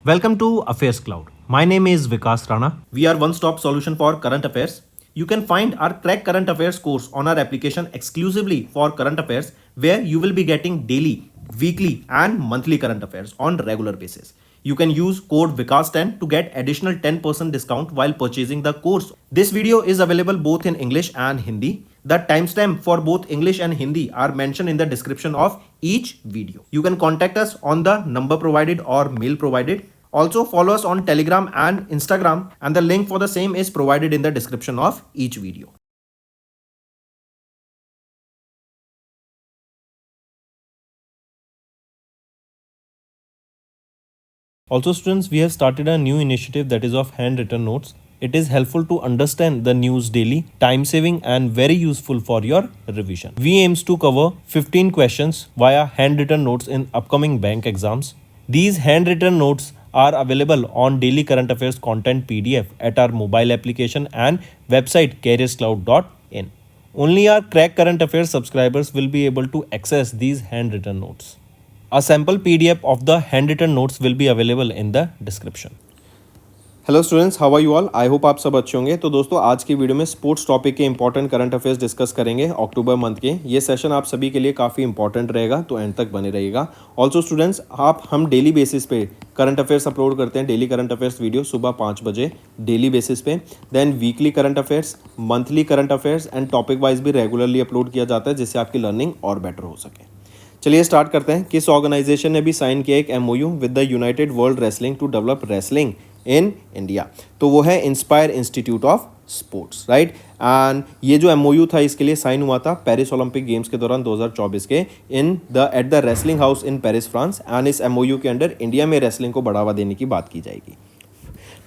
Welcome to Affairs Cloud. My name is Vikas Rana. We are one-stop solution for current affairs. You can find our Crack Current Affairs course on our application exclusively for current affairs, where you will be getting daily, weekly and monthly current affairs on regular basis. You can use code VIKAS10 to get additional 10% discount while purchasing the course. This video is available both in English and Hindi. The timestamp for both English and Hindi are mentioned in the description of each video. You can contact us on the number provided or mail provided. Also follow us on Telegram and Instagram, and the link for the same is provided in the description of each video. Also students, we have started a new initiative that is of handwritten notes. It is helpful to understand the news daily, time saving and very useful for your revision. We aims to cover 15 questions via handwritten notes in upcoming bank exams. These handwritten notes are available on daily current affairs content PDF at our mobile application and website careerscloud.in. Only our Crack Current Affairs subscribers will be able to access these handwritten notes. A sample PDF of the handwritten notes will be available in the description. Hello students, how are you all? I hope आप सब अच्छे होंगे। तो दोस्तों, आज की video में sports topic के इंपॉर्टेंट करंट अफेयर्स डिस्कस करेंगे अक्टूबर मंथ के। ये सेशन आप सभी के लिए काफ़ी इंपॉर्टेंट रहेगा, तो एंड तक बने रहिएगा। ऑल्सो स्टूडेंट्स, हम डेली बेसिस पे करंट अफेयर्स अपलोड करते हैं, डेली करंट अफेयर्स वीडियो सुबह 5 बजे डेली बेसिस पे। Then weekly current affairs, monthly current affairs and topic wise भी रेगुलरली अपलोड किया जाता है, जिससे आपकी लर्निंग और बेटर हो सके। चलिए स्टार्ट करते हैं। किस ऑर्गेनाइजेशन ने भी साइन किया एक MOU with the United World Wrestling to develop wrestling in India? तो वो है Inspire Institute of Sports, right. And ये जो MOU था, इसके लिए साइन हुआ था पेरिस ओलंपिक गेम्स के दौरान 2024 के at the wrestling house in Paris, France. And इस MOU के अंडर इंडिया में रेसलिंग को बढ़ावा देने की बात की जाएगी।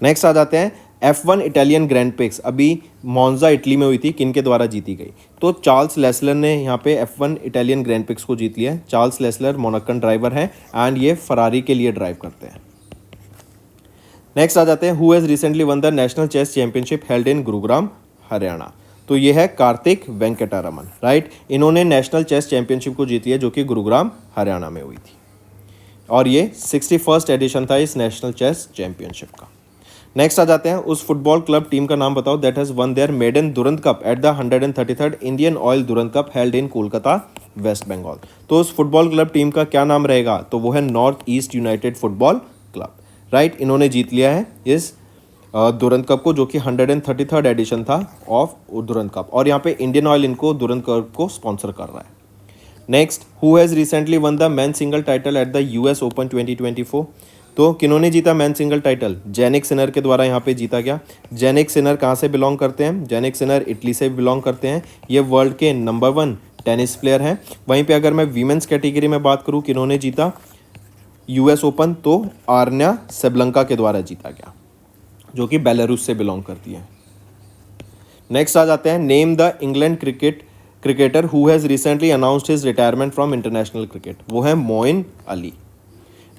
नेक्स्ट आ जाते हैं F1 इटालियन ग्रैंड प्रिक्स, अभी मोन्जा इटली में हुई थी, किन के द्वारा जीती गई? तो चार्ल्स लेसलर ने यहाँ पे F1 इटालियन ग्रैंड प्रिक्स को जीत लिया है। चार्ल्स लेसलर मोनाकन ड्राइवर हैं एंड ये फरारी के लिए ड्राइव करते हैं। नेक्स्ट आ जाते हैं, who has recently won the national chess championship held in Gurugram, Haryana? तो ये है कार्तिक वेंकटरमन, राइट। इन्होंने नेशनल चेस चैंपियनशिप को जीत लिया, जो कि गुरुग्राम हरियाणा में हुई थी, और ये 61st एडिशन था इस नेशनल चेस चैंपियनशिप का। नेक्स्ट आ जाते हैं, उस फुटबॉल क्लब टीम का नाम बताओ that has won their maiden Durand Cup at the 133rd Indian Oil Durand Cup held in Kolkata, West Bengal. तो उस फुटबॉल क्लब टीम का क्या नाम रहेगा? तो वो है north east United football club, right. इन्होंने जीत लिया है इस दुरंत कप को, जो कि 133rd एडिशन था ऑफ दुरंत कप, और यहाँ पे इंडियन ऑयल इनको दुरंत कप को स्पॉन्सर कर रहा है। Next, who has recently won the man single title at the US open 2024? तो किन्होंने जीता man single title? Jannik Sinner के द्वारा यहाँ पे जीता गया। जैनिक सिनर कहाँ से बिलोंग करते हैं? जैनिक सिनर इटली से बिलोंग करते हैं। ये वर्ल्ड के नंबर 1 टेनिस प्लेयर हैं। वहीं पे अगर मैं वीमेंस कैटेगरी में बात करूँ, किन्होंने जीता US ओपन? तो आर्या सेबलंका के द्वारा जीता गया, जो कि बेलारूस से बिलोंग करती है। नेक्स्ट आ जाते हैं, name the England cricketer who has recently announced his retirement from international cricket? वो है मोइन अली।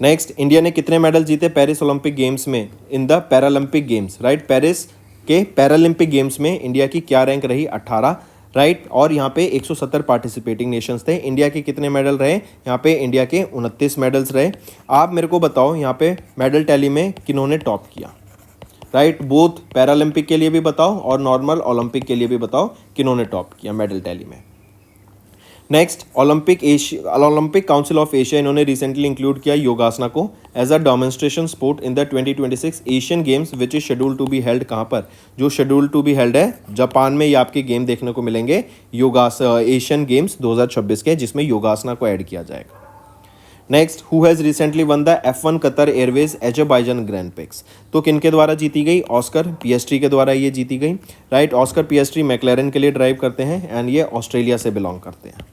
नेक्स्ट, इंडिया ने कितने मेडल जीते पेरिस ओलंपिक गेम्स में in the Paralympic games, right. Paris के पैरालंपिक गेम्स में इंडिया की क्या रैंक रही? 18, राइट। और यहाँ पे 170 पार्टिसिपेटिंग नेशंस थे। इंडिया के कितने मेडल रहे? यहाँ पे इंडिया के 29 मेडल्स रहे। आप मेरे को बताओ यहाँ पे मेडल टैली में किन्होंने टॉप किया, राइट। बोथ पैरालंपिक के लिए भी बताओ और नॉर्मल ओलंपिक के लिए भी बताओ किन्होंने टॉप किया मेडल टैली में। Next, Olympic Council of Asia, इन्होंने रिसेंटली इंक्लूड किया योगासना को as a demonstration sport in the 2026 Asian Games which is schedule to be held. कहाँ पर? जो शेड्यूल टू बी हेल्ड है जापान में, ये आपके गेम देखने को मिलेंगे एशियन गेम्स 2026 के, जिसमें योगासना को ऐड किया जाएगा। Next, who has recently won the F1 Qatar Airways Azerbaijan grand prix? तो किन के द्वारा जीती गई? ऑस्कर पिएस्ट्री के द्वारा ये जीती गई, राइट। ऑस्कर पिएस्ट्री मैक्लेरन के लिए ड्राइव करते हैं एंड ये ऑस्ट्रेलिया से बिलोंग करते हैं।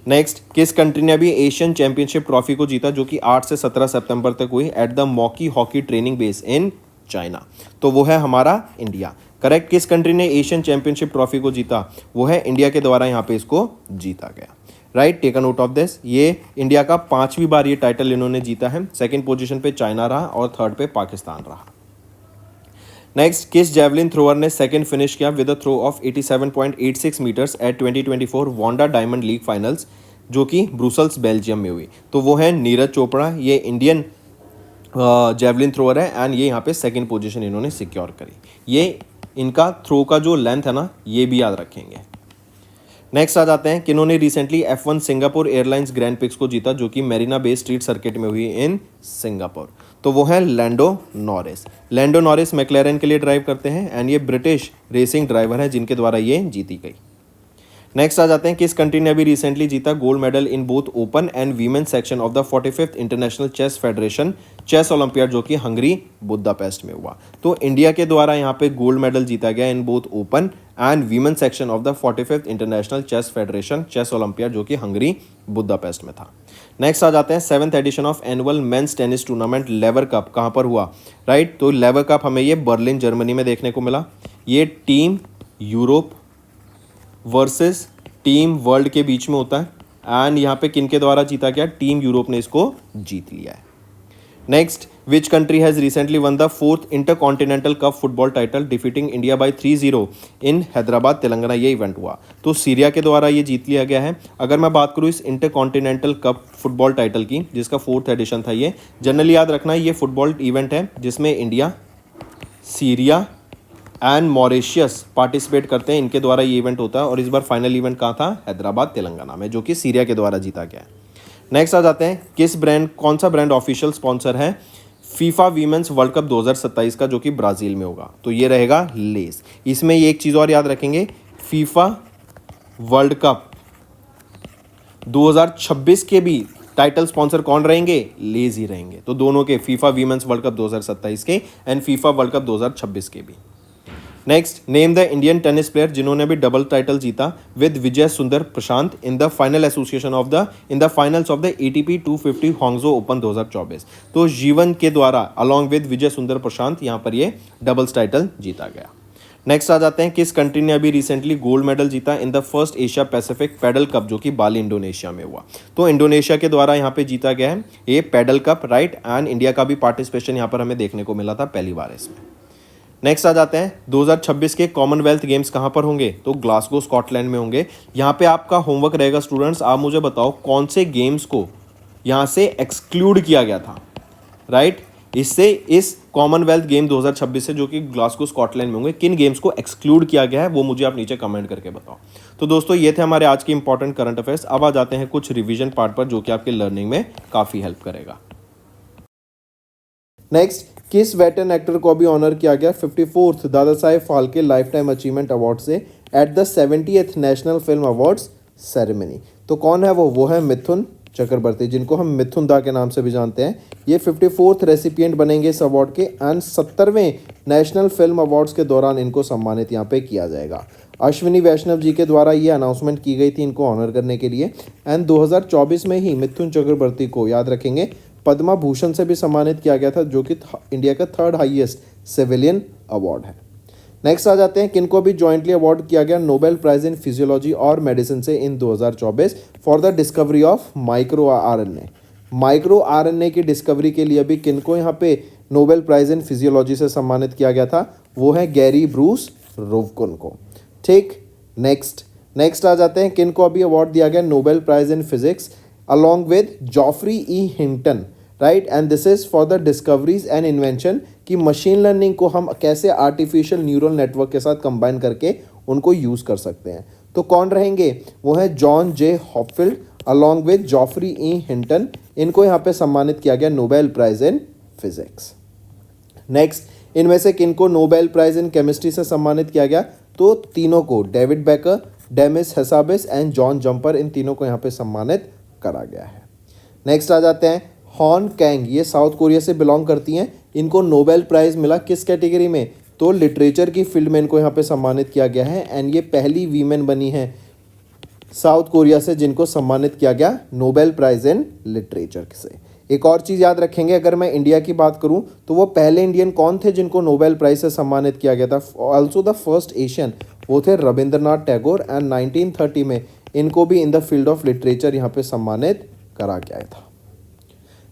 नेक्स्ट, किस कंट्री ने अभी एशियन चैंपियनशिप ट्रॉफी को जीता, जो कि 8 से 17 सितंबर तक हुई at the Moqi hockey training base in China? तो वो है हमारा इंडिया, करेक्ट। किस कंट्री ने एशियन चैंपियनशिप ट्रॉफी को जीता? वो है इंडिया के द्वारा यहाँ पे इसको जीता गया, right. Take a note of this. ये इंडिया का 5वीं बार ये टाइटल इन्होंने जीता है। सेकंड पोजीशन पे चाइना रहा और थर्ड पे पाकिस्तान रहा। नेक्स्ट, किस जेवलिन थ्रोअर ने सेकंड फिनिश किया with a throw of 87.86 metres at 2024 Wanda Diamond League finals, जो कि ब्रुसल्स बेल्जियम में हुई? तो वो है नीरज चोपड़ा। ये इंडियन जेवलिन थ्रोअर है एंड ये यहाँ पे सेकंड पोजीशन इन्होंने सिक्योर करी। ये इनका थ्रो का जो लेंथ है ना, ये भी याद रखेंगे। नेक्स्ट आ जाते हैं कि इन्होंने recently F1 Singapore airlines grand prix को जीता, जो कि मेरीना बे स्ट्रीट सर्किट में हुई इन सिंगापुर। तो वो है लैंडो नॉरिस। लैंडो नॉरिस मैक्लेरन के लिए ड्राइव करते हैं एंड ये ब्रिटिश रेसिंग ड्राइवर है जिनके द्वारा ये जीती गई। नेक्स्ट आ जाते हैं किस कंट्री ने अभी रिसेंटली जीता gold medal in both open and women section of the 45th International Chess Federation chess Olympiad, जो कि हंगरी बुदापेस्ट में हुआ। तो इंडिया के द्वारा यहाँ पे गोल्ड मेडल जीता गया in both open and women section of the 45th International Chess Federation chess Olympiad, जो कि हंगरी बुदापेस्ट में था। नेक्स्ट आ जाते हैं 7th edition of annual men's tennis tournament Laver Cup कहाँ पर हुआ, राइट। तो लेवर कप हमें ये बर्लिन जर्मनी में देखने को मिला। ये team Europe versus team world के बीच में होता है एंड यहाँ पे किन के द्वारा जीता गया, टीम यूरोप ने इसको जीत लिया है। Next, which country has recently won the 4th intercontinental cup football title defeating India by 3-0 इन हैदराबाद तेलंगाना, ये इवेंट हुआ। तो सीरिया के द्वारा ये जीत लिया गया है। अगर मैं बात करूँ इस इंटरकॉन्टिनेंटल कप फुटबॉल टाइटल की, जिसका 4th एडिशन था, ये जनरली याद रखना ये फुटबॉल इवेंट है जिसमें India, Syria and Mauritius participate करते हैं। इनके द्वारा ये इवेंट होता है और इस बार फाइनल इवेंट कहाँ था, हैदराबाद तेलंगाना में, जो कि सीरिया के द्वारा जीता गया है। नेक्स्ट आ जाते हैं किस ब्रांड, कौन सा ब्रांड ऑफिशियल स्पॉन्सर है फीफा वीमेंस वर्ल्ड कप 2027 का, जो कि ब्राज़ील में होगा। तो ये रहेगा लेस। इसमें ये एक चीज़ और याद रखेंगे, फीफा वर्ल्ड कप 2026 के भी टाइटल स्पॉन्सर कौन रहेंगे, लेज ही रहेंगे। तो दोनों के, फीफा वीमेंस वर्ल्ड कप 2027 के एंड फीफा वर्ल्ड कप 2026 के भी। Next, name the Indian tennis player जिन्होंने भी डबल टाइटल जीता with Vijay Sundar Prashanth in the final association of the in the finals of the ATP 250 Hangzhou Open 2024। तो जीवन के द्वारा अलॉन्ग विद विजय सुंदर प्रशांत यहाँ पर ये डबल्स टाइटल जीता गया। नेक्स्ट आ जाते हैं किस कंट्री ने अभी रिसेंटली गोल्ड मेडल जीता in the first Asia Pacific padel cup, जो कि बाली इंडोनेशिया में हुआ। तो इंडोनेशिया के द्वारा यहाँ पे जीता गया है ये padel cup, right. And India का भी पार्टिसिपेशन यहाँ पर हमें देखने को मिला था पहली बार इसमें। नेक्स्ट आ जाते हैं 2026 के कॉमनवेल्थ गेम्स कहाँ पर होंगे, तो ग्लासगो स्कॉटलैंड में होंगे। यहाँ पे आपका होमवर्क रहेगा स्टूडेंट्स, आप मुझे बताओ कौन से गेम्स को यहाँ से एक्सक्लूड किया गया था, राइट। इससे इस कॉमनवेल्थ गेम 2026 से, जो कि ग्लासगो स्कॉटलैंड में होंगे, किन गेम्स को एक्सक्लूड किया गया है वो मुझे आप नीचे कमेंट करके बताओ। तो दोस्तों ये थे हमारे आज के इंपॉर्टेंट करंट अफेयर्स। अब आ जाते हैं कुछ रिविजन पार्ट पर, जो कि आपके लर्निंग में काफ़ी हेल्प करेगा। नेक्स्ट, किस वेटरन एक्टर को भी ऑनर किया गया 54th Dadasaheb Phalke lifetime achievement award से at the 70th national film awards ceremony. तो कौन है वो है मिथुन चक्रवर्ती, जिनको हम मिथुन दा के नाम से भी जानते हैं। ये 54th रेसिपिएंट बनेंगे इस अवार्ड के एंड 70वें नेशनल फिल्म अवार्ड्स के दौरान इनको सम्मानित यहाँ पे किया जाएगा। अश्विनी वैष्णव जी के द्वारा ये अनाउंसमेंट की गई थी इनको ऑनर करने के लिए एंड 2024 में ही मिथुन चक्रवर्ती को, याद रखेंगे, पद्मा भूषण से भी सम्मानित किया गया था, जो कि इंडिया का 3rd हाईएस्ट सिविलियन अवार्ड है। नेक्स्ट आ जाते हैं किनको भी जॉइंटली अवार्ड किया गया नोबेल प्राइज इन फिजियोलॉजी और मेडिसिन से इन 2024 for the discovery of micro RNA. Micro RNA की डिस्कवरी के लिए भी किनको यहाँ पे नोबेल प्राइज इन फिजियोलॉजी से सम्मानित किया गया था, वो है गैरी ब्रूस रोवकुन को, ठीक। नेक्स्ट आ जाते हैं किनको अभी अवार्ड दिया गया Nobel prize in physics along with Geoffrey E Hinton, right. And this is for the discoveries and invention कि मशीन लर्निंग को हम कैसे आर्टिफिशियल न्यूरल नेटवर्क के साथ कंबाइन करके उनको यूज़ कर सकते हैं। तो कौन रहेंगे, वो है John J Hopfield along with Geoffrey E Hinton. इनको यहाँ पे सम्मानित किया गया Nobel prize in physics. Next, इनमें से किनको नोबेल प्राइज इन केमिस्ट्री से सम्मानित किया गया, तो तीनों को, David Baker, Demis Hassabis and John Jumper, इन तीनों को यहाँ पे सम्मानित करा गया है। नेक्स्ट आ जाते हैं हॉन कैंग, ये साउथ कोरिया से बिलोंग करती हैं। इनको नोबेल प्राइज़ मिला किस कैटेगरी में, तो लिटरेचर की फील्ड में इनको यहाँ पे सम्मानित किया गया है एंड ये पहली वीमेन बनी है साउथ कोरिया से जिनको सम्मानित किया गया नोबेल प्राइज़ इन लिटरेचर से। एक और चीज़ याद रखेंगे, अगर मैं इंडिया की बात करूं तो वो पहले इंडियन कौन थे जिनको नोबेल प्राइज़ से सम्मानित किया गया था, ऑल्सो द फर्स्ट एशियन, वो थे रविंद्रनाथ टैगोर एंड 1930 में इनको भी इन द फील्ड ऑफ लिटरेचर यहाँ पे सम्मानित करा गया था।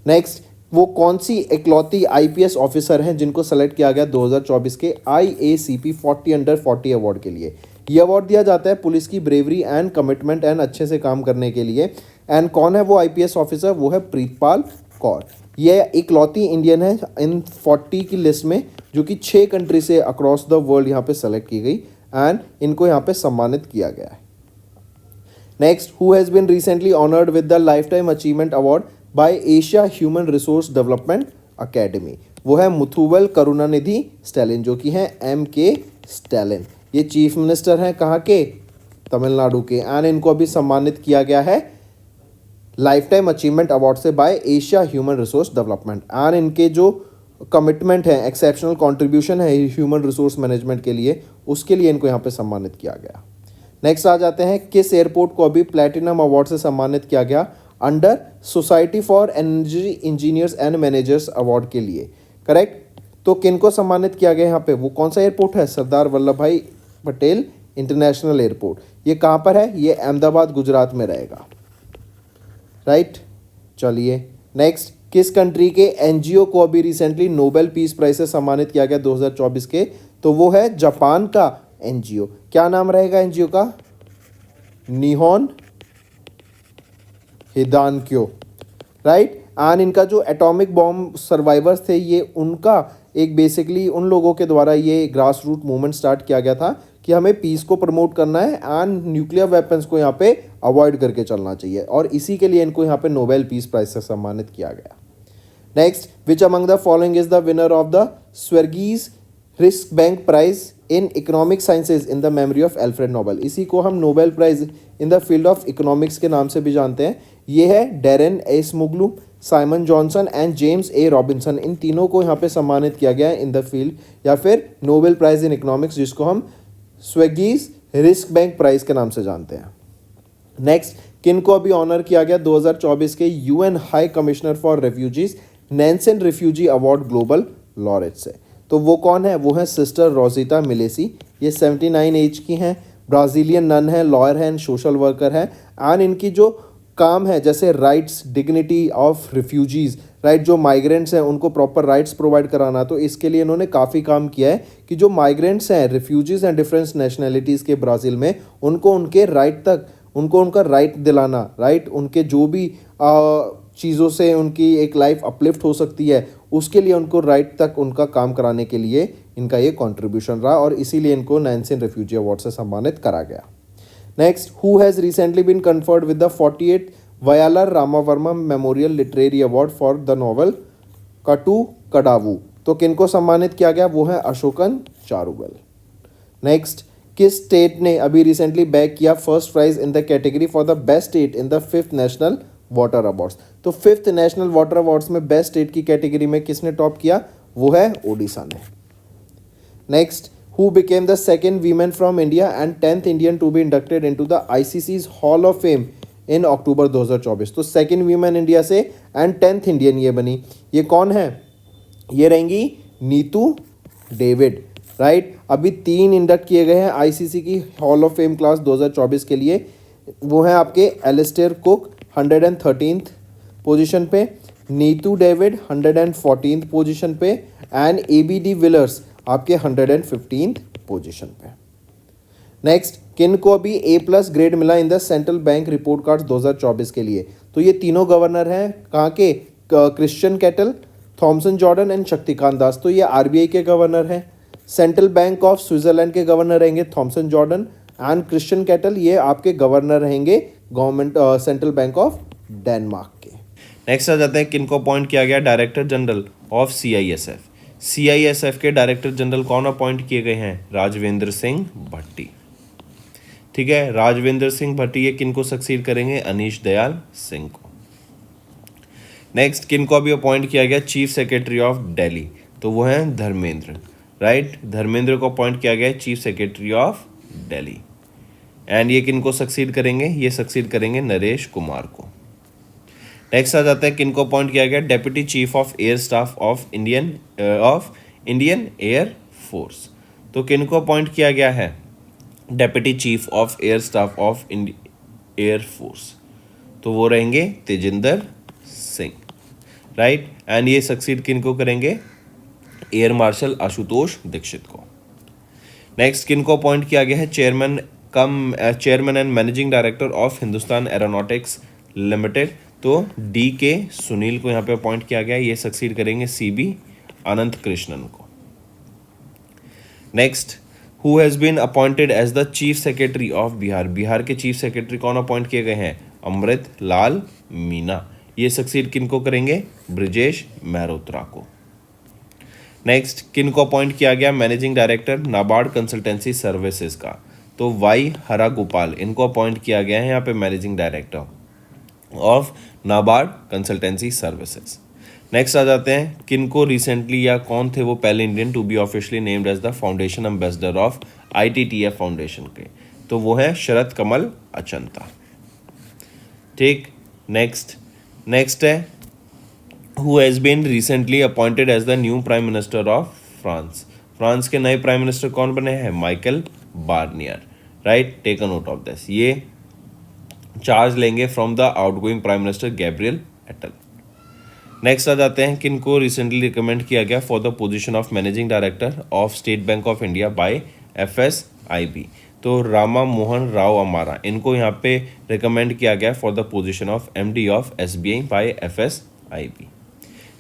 नेक्स्ट, वो कौन सी इकलौती IPS ऑफिसर हैं जिनको सेलेक्ट किया गया 2024 के IACP 40 अवार्ड के लिए। ये अवार्ड दिया जाता है पुलिस की ब्रेवरी एंड कमिटमेंट एंड अच्छे से काम करने के लिए। एंड कौन है वो IPS ऑफिसर, वो है प्रीतपाल कौर। ये इकलौती इंडियन है इन 40 की लिस्ट में जो कि 6 कंट्री से अक्रॉस द वर्ल्ड यहाँ पे सेलेक्ट की गई एंड इनको यहाँ पे सम्मानित किया गया है। Next, who has been recently honoured with the lifetime achievement award by Asia Human Resource Development Academy, वो है मुथुवल करुणानिधि स्टैलिन जो कि हैं MK स्टैलिन। ये चीफ मिनिस्टर हैं कहाँ के, तमिलनाडु के, एंड इनको अभी सम्मानित किया गया है लाइफ टाइम अचीवमेंट अवार्ड से by Asia Human Resource Development. And इनके जो कमिटमेंट है, एक्सेप्शनल कंट्रीब्यूशन है ह्यूमन रिसोर्स मैनेजमेंट के लिए, उसके लिए इनको यहाँ पे सम्मानित किया गया। नेक्स्ट आ जाते हैं, किस एयरपोर्ट को अभी प्लैटिनम अवार्ड से सम्मानित किया गया under society for energy engineers and managers award के लिए, करेक्ट। तो किन को सम्मानित किया गया यहाँ पे, वो कौन सा एयरपोर्ट है, सरदार वल्लभ भाई पटेल इंटरनेशनल एयरपोर्ट। ये कहाँ पर है, ये अहमदाबाद गुजरात में रहेगा, राइट। चलिए नेक्स्ट, किस कंट्री के NGO को अभी रिसेंटली नोबेल पीस प्राइज से सम्मानित किया गया 2024 के, तो वो है जापान का NGO। क्या नाम रहेगा NGO का, निहोन हिदानक्यो, राइट। एंड इनका जो एटॉमिक बॉम्ब सर्वाइवर्स थे, ये उनका एक बेसिकली उन लोगों के द्वारा ये ग्रास रूट मूवमेंट स्टार्ट किया गया था कि हमें पीस को प्रमोट करना है एंड न्यूक्लियर वेपन्स को यहाँ पे अवॉइड करके चलना चाहिए, और इसी के लिए इनको यहाँ पे नोबेल पीस प्राइज से सम्मानित किया गया। Next, which among the following is the winner of the Sveriges Riksbank prize in economic sciences in the memory of Alfred Nobel. इसी को हम Nobel prize in the field of economics के नाम से भी जानते हैं। ये है Daron Acemoglu, Simon Johnson and James A Robinson. इन तीनों को यहाँ पे सम्मानित किया गया है इन द फील्ड या फिर नोबेल प्राइज इन इकोनॉमिक्स, जिसको हम स्वेगीज रिस्क बैंक प्राइज के नाम से जानते हैं। नेक्स्ट, किन को अभी ऑनर किया गया 2024 के UN high commissioner for refugees Nansen refugee award global laureate से, तो वो कौन है, वो है सिस्टर रोजिता मिलेसी। ये 79 एज की हैं, ब्राज़ीलियन नन है, लॉयर हैं, सोशल वर्कर है। एंड इनकी जो काम है जैसे rights, dignity of refugees, right, जो माइग्रेंट्स हैं उनको प्रॉपर राइट्स प्रोवाइड कराना, तो इसके लिए इन्होंने काफ़ी काम किया है कि जो माइग्रेंट्स हैं, रिफ्यूजीज़ हैं डिफरेंट नेशनैलिटीज़ के ब्राज़ील में, उनको उनके राइट तक, उनको उनका राइट दिलाना, राइट, उनके जो भी चीज़ों से उनकी एक लाइफ अपलिफ्ट हो सकती है, उसके लिए उनको राइट तक उनका काम कराने के लिए इनका ये कंट्रीब्यूशन रहा, और इसीलिए इनको नैन्सन रिफ्यूजी अवार्ड से सम्मानित करा गया। Next, who has recently been conferred with the 48th Vayalar Ramavarma memorial literary award for the novel Kattu Kadavu, तो किनको सम्मानित किया गया, वो है अशोकन चारुवेल। नेक्स्ट, किस स्टेट ने अभी रिसेंटली बैग किया first prize in the category for the best state in the 5th national water awards, तो 5th नेशनल वाटर अवार्ड्स में बेस्ट स्टेट की कैटेगरी में किसने टॉप किया, वो है ओडिशा ने। Next, who became the second woman from India and 10th Indian to be inducted into the ICC's Hall of Fame in October 2024, तो सेकेंड वीमेन इंडिया से एंड 10th इंडियन ये बनी। ये कौन है, ये रहेंगी नीतू डेविड, राइट। अभी 3 इंडक्ट किए गए हैं ICC की हॉल ऑफ फेम क्लास 2024 के लिए, वो हैं आपके एलिस्टेयर कुक 113th पोजीशन पे, नीतू डेविड 114th पोजीशन पे, एंड ABD विलर्स आपके 115th पोजीशन पे। नेक्स्ट, किन को अभी A+ ग्रेड मिला in the central bank report cards 2024 के लिए, तो ये तीनों गवर्नर हैं कहाँ के, Christian Kettner, Thomas Jordan and Shaktikanta Das, तो ये RBI के गवर्नर हैं। सेंट्रल बैंक ऑफ स्विट्जरलैंड के गवर्नर रहेंगे Thomas Jordan, and Christian Kettner ये आपके गवर्नर रहेंगे government central bank of Denmark के। नेक्स्ट आ जाते हैं, किन को अपॉइंट किया गया डायरेक्टर जनरल ऑफ CISF के डायरेक्टर जनरल कौन अपॉइंट किए गए हैं, राजवेंद्र सिंह भट्टी, ठीक है। राजवेंद्र सिंह भट्टी ये किन को सक्सीड करेंगे, अनीश दयाल सिंह को। नेक्स्ट, किन को अभी अपॉइंट किया गया चीफ सेक्रेटरी ऑफ दिल्ली, तो वो हैं धर्मेंद्र, राइट, धर्मेंद्र को अपॉइंट किया गया chief secretary of Delhi. And ये किन को सक्सीड करेंगे, ये सक्सीड करेंगे नरेश कुमार को। नेक्स्ट आ जाता है, किन को अपॉइंट किया गया deputy chief of air staff of Indian air force, तो किन को अपॉइंट किया गया है deputy chief of air staff of air force, तो वो रहेंगे तेजिंदर सिंह, राइट। एंड ये सक्सीड किन को करेंगे, एयर मार्शल आशुतोष दीक्षित को। नेक्स्ट, किन को अपॉइंट किया गया है chairman and managing director of Hindustan aeronautics limited, तो डी के सुनील को यहाँ पे अपॉइंट किया गया, ये सक्सीड करेंगे सीबी अनंत कृष्णन को। Next, who has been appointed as the chief secretary of Bihar, Bihar के चीफ सेक्रेटरी कौन अपॉइंट किए गए हैं, अमृत लाल मीना, ये सक्सीड किनको करेंगे, ब्रिजेश मेहरोत्रा को। नेक्स्ट, किनको अपॉइंट किया गया managing director NABARD consultancy services का, तो वाई हरा गोपाल, इनको अपॉइंट किया गया है यहाँ पे managing director of NABARD consultancy services. Next आ जाते हैं, किनको रिसेंटली या कौन थे वो पहले Indian to be officially named as the foundation ambassador of ITTF foundation के, तो वो है शरद कमल अचंता। ठीक, नेक्स्ट है, who has been recently appointed as the new prime minister of France, France के नए प्राइम मिनिस्टर कौन बने हैं, Michel Barnier, right, take a note of this, ये चार्ज लेंगे from the outgoing prime minister Gabriel Attal. Next आ जाते हैं, किनको रिसेंटली रिकमेंड किया गया for the position of managing director of State Bank of India by FSIB, तो रामा मोहन राव अमारा, इनको यहाँ पे रिकमेंड किया गया for the position of MD of SBI by FSIB।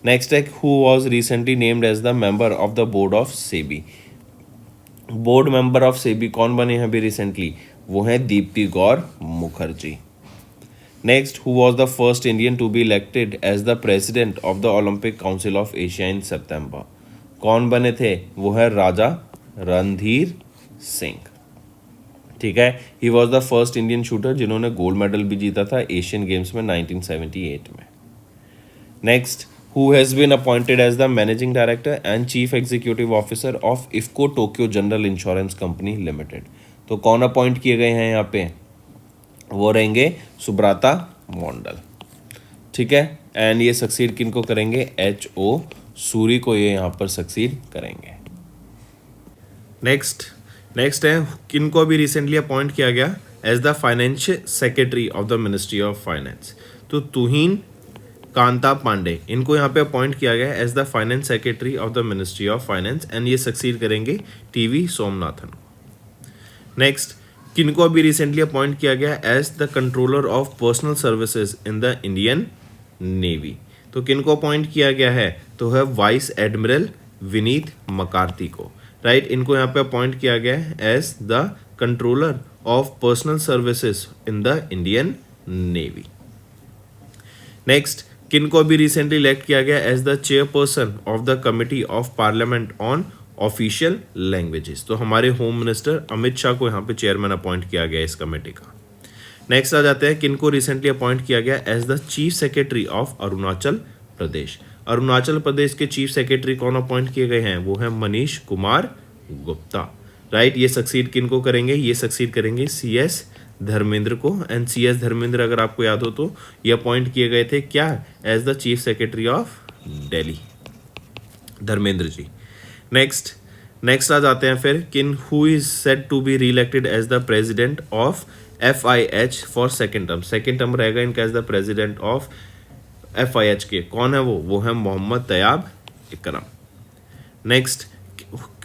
Next है, who was recently named as the member of the board of SEBI, board member of SEBI कौन बने हैं अभी रिसेंटली, वो हैं Deepti Gaur Mukherjee. Next, who was the first Indian to be elected as the president of the Olympic Council of Asia in सितंबर, कौन बने थे, वो है राजा रणधीर सिंह। ठीक है, he was the first Indian shooter जिन्होंने गोल्ड मेडल भी जीता था एशियन गेम्स में 1978 में। Next, who has been appointed as the managing director and chief executive officer of IFFCO Tokyo general insurance company limited, तो कौन अपॉइंट किए गए हैं यहाँ पे, वो रहेंगे सुब्रता मोंडल। ठीक है, एंड ये सक्सीड किनको करेंगे, HO सूरी को ये यहाँ पर सक्सीड करेंगे। नेक्स्ट है, किनको अभी रिसेंटली अपॉइंट किया गया as the finance secretary of the ministry of finance, तो तुहिन कांता पांडे, इनको यहाँ पे अपॉइंट किया गया as the finance secretary of the ministry of finance and ये सक्सीड करेंगे TV सोमनाथन। नेक्स्ट, किनको अभी रिसेंटली अपॉइंट किया गया as the controller of personnel services in the Indian Navy, तो किनको अपॉइंट किया गया है, तो है वाइस एडमिरल विनीत मकार्थी को, राइट, इनको यहाँ पे अपॉइंट किया गया है as the controller of personnel services in the Indian Navy. Next, किनको अभी रिसेंटली इलेक्ट किया गया as the chairperson of the committee of parliament on official languages, तो हमारे होम मिनिस्टर अमित शाह को यहाँ पे चेयरमैन अपॉइंट किया गया इस कमेटी का। नेक्स्ट आ जाते हैं, किनको रिसेंटली अपॉइंट किया गया as the chief secretary of Arunachal Pradesh, Arunachal Pradesh के चीफ सेक्रेटरी कौन अपॉइंट किए गए हैं, वो है मनीष कुमार गुप्ता, राइट, ये सक्सीड किनको करेंगे, ये सक्सीड करेंगे CS धर्मेंद्र को, एंड CS धर्मेंद्र अगर आपको याद हो तो ये अपॉइंट किए गए थे क्या, as the chief secretary of Delhi, Dharmendra ji. Next आ जाते हैं फिर, किन who is said to be re-elected as the president of FIH for second term रहेगा इनका as the president of FIH के, कौन है वो है Mohammad Tayyab Ikram. Next,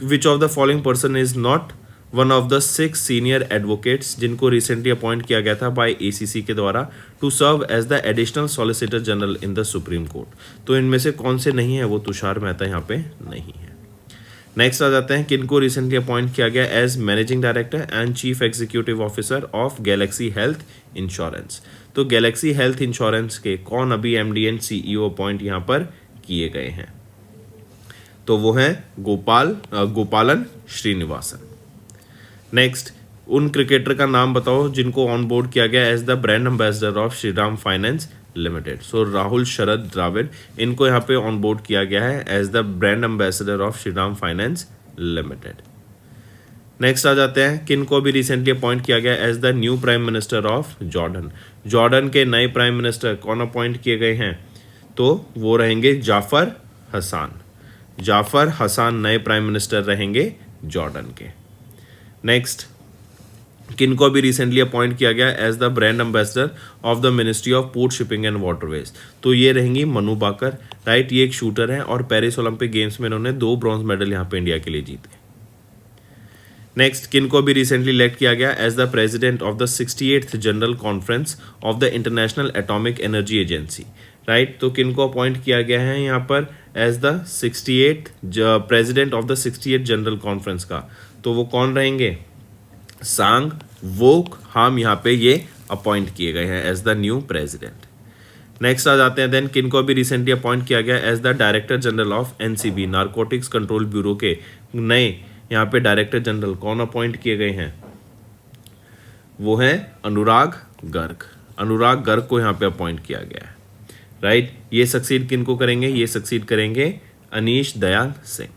which of the following person is not one of the 6 senior advocates जिनको recently appoint किया गया था बाय ACC के द्वारा to serve as the additional solicitor general in the Supreme Court, तो इनमें से कौन से नहीं है, वो तुषार मेहता यहाँ पे नहीं है। नेक्स्ट आ जाते हैं, किनको रिसेंटली अपॉइंट किया गया as managing director and chief executive officer of Galaxy Health Insurance, तो गैलेक्सी हेल्थ इंश्योरेंस के कौन अभी MD एंड CEO अपॉइंट यहाँ पर किए गए हैं, तो वो हैं गोपालन श्रीनिवासन। नेक्स्ट, उन क्रिकेटर का नाम बताओ जिनको ऑन बोर्ड किया गया as the brand ambassador of Shriram Finance Limited, so Rahul Sharad Dravid, इनको यहाँ पे ऑन बोर्ड किया गया है as the brand ambassador of Shriram Finance Limited. Next आ जाते हैं, किनको अभी रिसेंटली अपॉइंट किया गया as the new prime minister of Jordan के नए प्राइम मिनिस्टर कौन अपॉइंट किए गए हैं, तो वो रहेंगे जाफर हसान नए प्राइम मिनिस्टर रहेंगे जॉर्डन के। नेक्स्ट, किनको अभी रिसेंटली अपॉइंट किया गया as the brand ambassador of the ministry of port shipping and waterways, तो ये रहेंगी मनु बाकर, राइट, ये एक शूटर हैं और पेरिस ओलंपिक गेम्स में इन्होंने 2 ब्रॉन्ज मेडल यहाँ पे इंडिया के लिए जीते। नेक्स्ट, किन को भी रिसेंटली इलेक्ट किया गया as the president of the 68th general conference of the International Atomic Energy Agency, right. तो किन को अपॉइंट किया गया है यहाँ पर as the 68th president of the 68th general conference का, तो वो कौन रहेंगे, सांग वोक हाम यहाँ पे ये अपॉइंट किए गए हैं as the new president. Next आ जाते हैं, देन किन को भी रिसेंटली अपॉइंट किया गया as the director general of NCB, Narcotics Control Bureau के नए यहाँ पे डायरेक्टर जनरल कौन अपॉइंट किए गए हैं, वो है अनुराग गर्ग। अनुराग गर्ग को यहाँ पे अपॉइंट किया गया है, राइट। ये सक्सीड किन को करेंगे, ये सक्सीड करेंगे अनीश दयाल सिंह।